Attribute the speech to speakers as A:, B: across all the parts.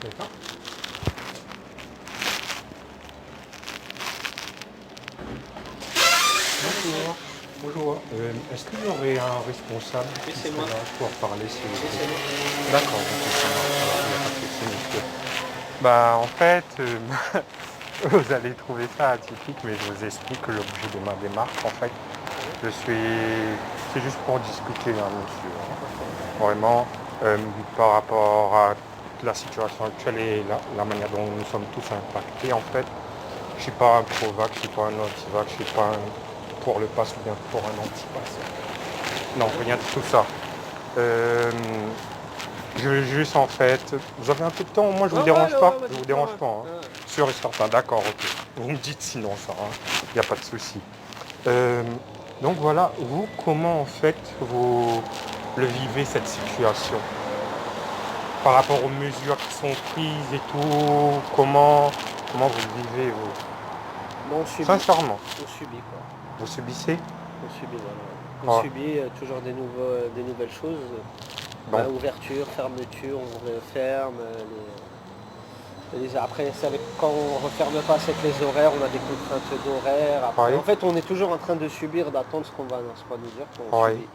A: C'est ça. Bonjour. Bonjour. Est-ce qu'il y aurait un responsable
B: Oui,
A: qui
B: c'est
A: serait
B: moi.
A: là pour parler s'il vous
B: Oui,
A: plaît?
B: c'est moi.
A: D'accord, ok, ça marche. Alors, il n'y a pas de souci, monsieur. Bah, en fait, vous allez trouver ça atypique, mais je vous explique l'objet de ma démarche. En fait,
B: Oui,
A: je suis. C'est juste pour discuter, hein, monsieur, hein.
B: d'accord.
A: Vraiment, euh, par rapport à la situation actuelle et la manière dont nous sommes tous impactés, en fait. Je suis pas un pro-vax, je suis pas un anti-vax, je suis pas un pour le pass ou bien pour un anti-pass. Non,
B: Oui,
A: rien de tout ça. Euh, je veux juste en fait. Vous avez un peu de temps? Moi, je vous
B: ouais,
A: dérange
B: ouais,
A: pas?
B: ouais,
A: Je vous
B: dites-moi.
A: dérange
B: Ouais.
A: pas, hein?
B: Ouais.
A: Sûr et certain, d'accord, ok. Vous me dites sinon ça, hein. Il n'y a pas de souci. Euh, donc voilà, vous, comment en fait vous le vivez cette situation? Par rapport aux mesures qui sont prises et tout, comment vous le vivez, vous?
B: Bon, on subit.
A: Sincèrement,
B: On subit, quoi.
A: vous subissez?
B: On subit, voilà. On
A: Oh,
B: subit toujours des nouvelles choses.
A: donc,
B: Ouverture, fermeture, on referme. Après, quand on referme pas, c'est que les horaires, on a des contraintes d'horaires. Après,
A: oui,
B: en fait, on est toujours en train de subir, d'attendre ce qu'on va nous dire, qu'on
A: oui.
B: subit.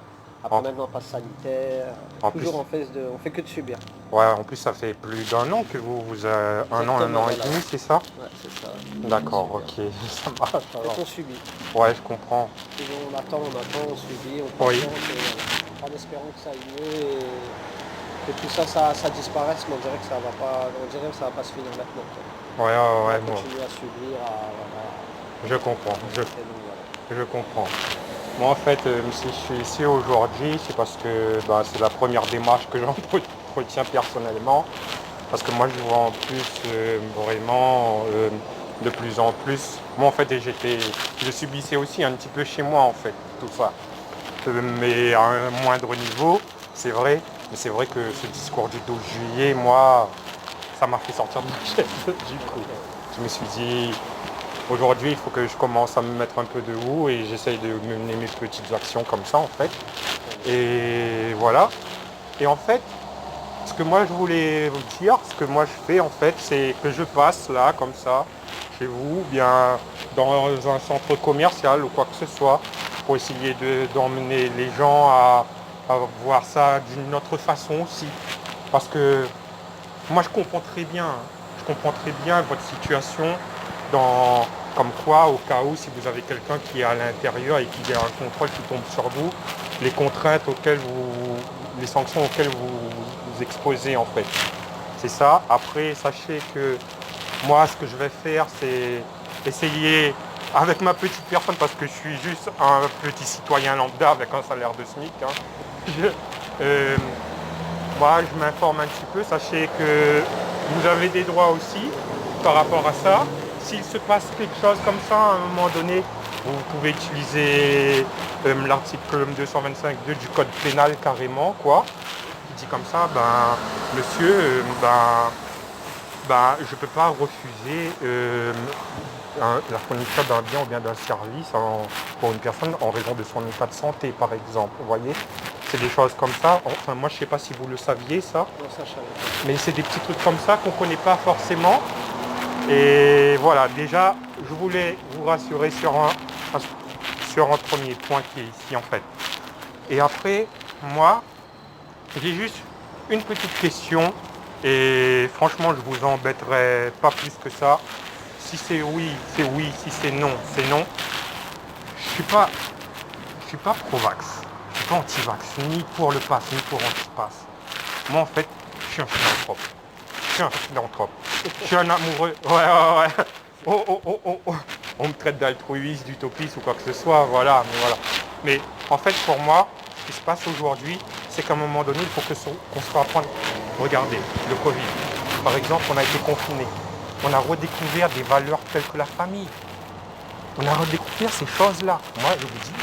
B: Après,
A: En,
B: maintenant, passe sanitaire.
A: en plus,
B: Toujours on fait que de subir.
A: ouais, en plus, ça fait plus d'un an que vous avez un
B: Exactement,
A: an et
B: voilà.
A: demi, c'est ça?
B: Ouais, c'est ça.
A: D'accord,
B: Subir.
A: ok, ça marche
B: Donc
A: alors.
B: on subit.
A: Ouais, je comprends.
B: Toujours on attend, on subit, on
A: Oui,
B: patiente, et voilà. En espérant que ça aille mieux et que tout ça, ça disparaisse, mais on dirait que ça va pas, on dirait que ça va pas se finir maintenant, quoi.
A: ouais, ouais,
B: On va
A: ouais, moi,
B: continuer à subir,
A: je comprends,
B: et donc voilà.
A: je comprends. Moi, en fait, si je suis ici aujourd'hui, c'est parce que bah, c'est la première démarche que j'entretiens personnellement. Parce que moi, je vois en plus vraiment de plus en plus. Moi, en fait, je subissais aussi un petit peu chez moi, en fait, tout ça. Mais à un moindre niveau, c'est vrai. Mais c'est vrai que ce discours du 12 juillet, moi, ça m'a fait sortir de ma chaise, du coup.
B: Ok.
A: Je me suis dit, aujourd'hui, il faut que je commence à me mettre un peu debout et j'essaye de mener mes petites actions comme ça, en fait.
B: Très bien.
A: Et voilà. Et en fait, ce que moi je voulais vous dire, ce que moi je fais en fait, c'est que je passe là, comme ça, chez vous, bien dans un centre commercial ou quoi que ce soit, pour essayer d'emmener les gens à voir ça d'une autre façon aussi. Parce que moi je comprends très bien votre situation dans, comme quoi, au cas où, si vous avez quelqu'un qui est à l'intérieur et qu'il y a un contrôle qui tombe sur vous, les contraintes auxquelles les sanctions auxquelles vous exposez en fait. C'est ça. Après, sachez que moi, ce que je vais faire, c'est essayer avec ma petite personne, parce que je suis juste un petit citoyen lambda avec un salaire de SMIC, hein. Je, euh, Moi, je m'informe un petit peu. Sachez que vous avez des droits aussi par rapport à ça. S'il se passe quelque chose comme ça, à un moment donné, vous pouvez utiliser l'article 225.2 du code pénal carrément, quoi. Qui dit comme ça, ben, monsieur, je ne peux pas refuser la fourniture d'un bien ou bien d'un service pour une personne en raison de son état de santé, par exemple. Vous voyez, c'est des choses comme ça. Enfin, moi, je ne sais pas si vous le saviez, ça,
B: Non, ça, je savais
A: mais c'est des petits trucs comme ça qu'on ne connaît pas forcément. Et voilà, déjà, je voulais vous rassurer sur un premier point qui est ici, en fait. Et après, moi, j'ai juste une petite question. Et franchement, je vous embêterai pas plus que ça. Si c'est oui, c'est oui. Si c'est non, c'est non. Je suis pas pro-vax. Je suis pas anti-vax, ni pour le pass, ni pour anti-pass. Moi, en fait, je suis un philanthrope. Je suis un philanthrope. Je suis un amoureux. Ouais, ouais, ouais. On me traite d'altruiste, d'utopiste ou quoi que ce soit, voilà, mais voilà. Mais en fait, pour moi, ce qui se passe aujourd'hui, c'est qu'à un moment donné, il faut qu'on se apprendre. Regardez, le Covid. Par exemple, on a été confinés. On a redécouvert des valeurs telles que la famille. On a redécouvert ces choses-là. Moi, je vous dis,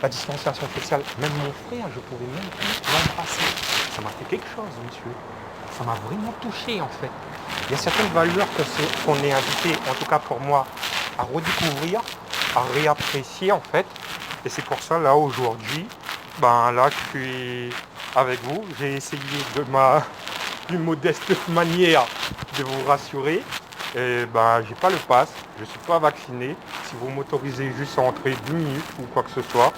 A: la distanciation sociale, même mon frère, je pouvais même plus l'embrasser. Ça m'a fait quelque chose, monsieur. Ça m'a vraiment touché, en fait. Il y a certaines valeurs qu'on est invité, en tout cas pour moi, à redécouvrir, à réapprécier, en fait. Et c'est pour ça, là, aujourd'hui, ben là, je suis avec vous. J'ai essayé de ma plus modeste manière de vous rassurer. J'ai pas le pass, je suis pas vacciné. Si vous m'autorisez juste à entrer 10 minutes ou quoi que ce soit.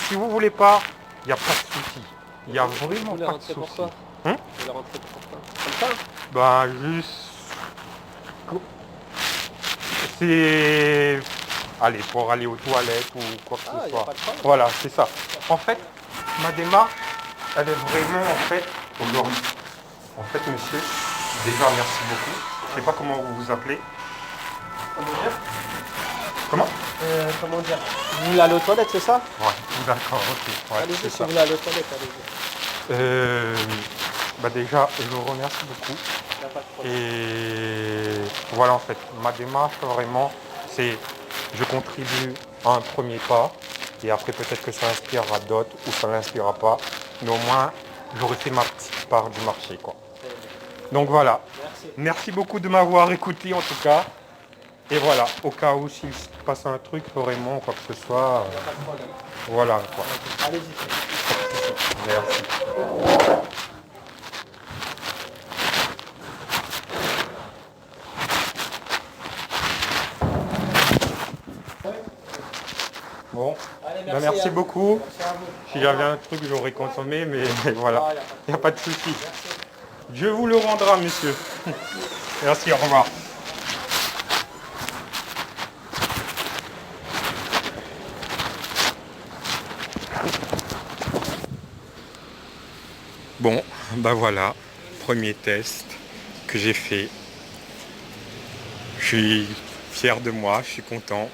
A: Si vous voulez pas, il n'y a pas de souci. Il n'y a vraiment
B: Vous voulez
A: pas de
B: rentrer
A: souci.
B: pourquoi
A: Hein?
B: Vous voulez rentrer pourquoi? Comme ça?
A: Juste... C'est... Allez, pour aller aux toilettes ou quoi que ce
B: Ah, il n'y a
A: soit.
B: pas de problème.
A: Voilà, c'est ça. En fait, ma démarche, elle est vraiment aujourd'hui. En fait, monsieur, déjà merci beaucoup. Je sais pas comment vous vous appelez.
B: Comment dire
A: Comment?
B: Comment dire Vous voulez aller aux toilettes, c'est ça?
A: Ouais, d'accord, ok. Ouais,
B: Allez-y,
A: c'est
B: si
A: ça.
B: vous voulez aller aux toilettes, allez-y.
A: Déjà, je vous remercie beaucoup.
B: Il n'y a pas de problème.
A: Et voilà, en fait, ma démarche, vraiment, c'est je contribue à un premier pas. Et après, peut-être que ça inspirera d'autres ou ça n'inspirera pas. Mais au moins, j'aurais fait ma petite part du marché, quoi. Donc voilà.
B: Merci.
A: Merci beaucoup de m'avoir écouté, en tout cas. Et voilà, au cas où s'il se passe un truc, vraiment, quoi que ce soit,
B: Il n'y a pas de problème.
A: voilà, quoi.
B: Allez-y.
A: Merci. Bon,
B: Allez,
A: merci beaucoup.
B: Merci à vous.
A: Si j'avais un truc, j'aurais consommé, mais voilà,
B: Ah,
A: il n'y a pas de souci. Dieu vous le rendra, monsieur. Merci, au revoir. Bon, voilà, premier test que j'ai fait. Je suis fier de moi, je suis content.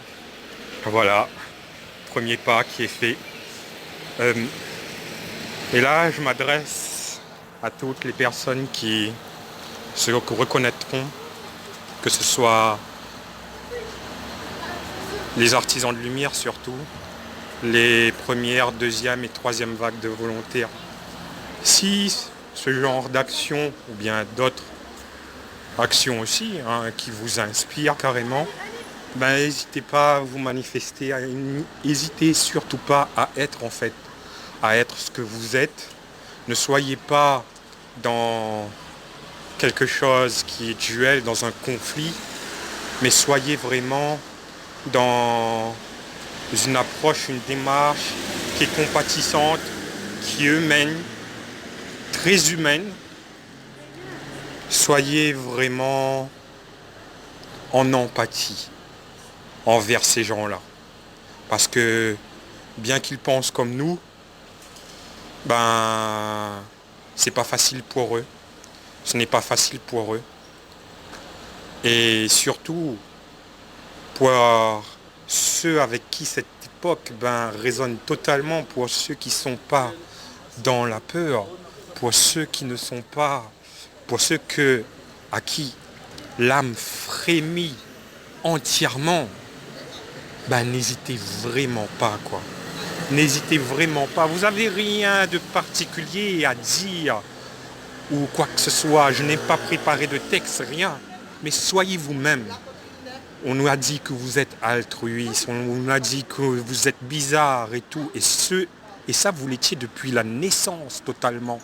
A: Voilà, premier pas qui est fait. Et là, je m'adresse à toutes les personnes qui se reconnaîtront, que ce soit les artisans de lumière surtout, les premières, deuxième et troisième vagues de volontaires. Si ce genre d'action ou bien d'autres actions aussi qui vous inspirent carrément, n'hésitez pas à vous manifester, n'hésitez surtout pas à être à être ce que vous êtes. Ne soyez pas dans quelque chose qui est duel, dans un conflit, mais soyez vraiment dans une approche, une démarche qui est compatissante, qui est humaine, très humaine. Soyez vraiment en empathie envers ces gens-là. Parce que bien qu'ils pensent comme nous, c'est pas facile pour eux. Ce n'est pas facile pour eux. Et surtout, pour ceux avec qui cette époque résonne totalement, pour ceux qui ne sont pas dans la peur, pour ceux qui ne sont pas, pour ceux à qui l'âme frémit entièrement, n'hésitez vraiment pas, quoi. N'hésitez vraiment pas. Vous n'avez rien de particulier à dire ou quoi que ce soit. Je n'ai pas préparé de texte, rien. Mais soyez vous-même. On nous a dit que vous êtes altruiste, on nous a dit que vous êtes bizarre et tout. Et ça, vous l'étiez depuis la naissance totalement.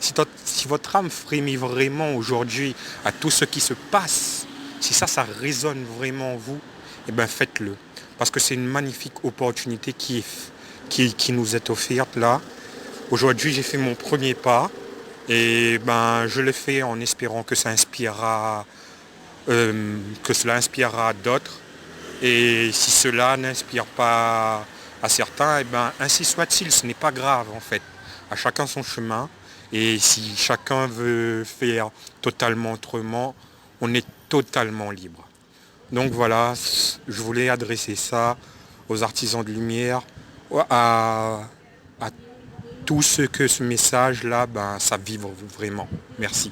A: Si votre âme frémit vraiment aujourd'hui à tout ce qui se passe, si ça résonne vraiment en vous, faites-le. Parce que c'est une magnifique opportunité qui nous est offerte là. Aujourd'hui, j'ai fait mon premier pas et je le fais en espérant que ça inspirera, que cela inspirera d'autres. Et si cela n'inspire pas à certains, ainsi soit-il, ce n'est pas grave en fait. À chacun son chemin. Et si chacun veut faire totalement autrement, on est totalement libre. Donc voilà, je voulais adresser ça aux artisans de lumière, à tous ceux que ce message-là, ça vibre vraiment. Merci.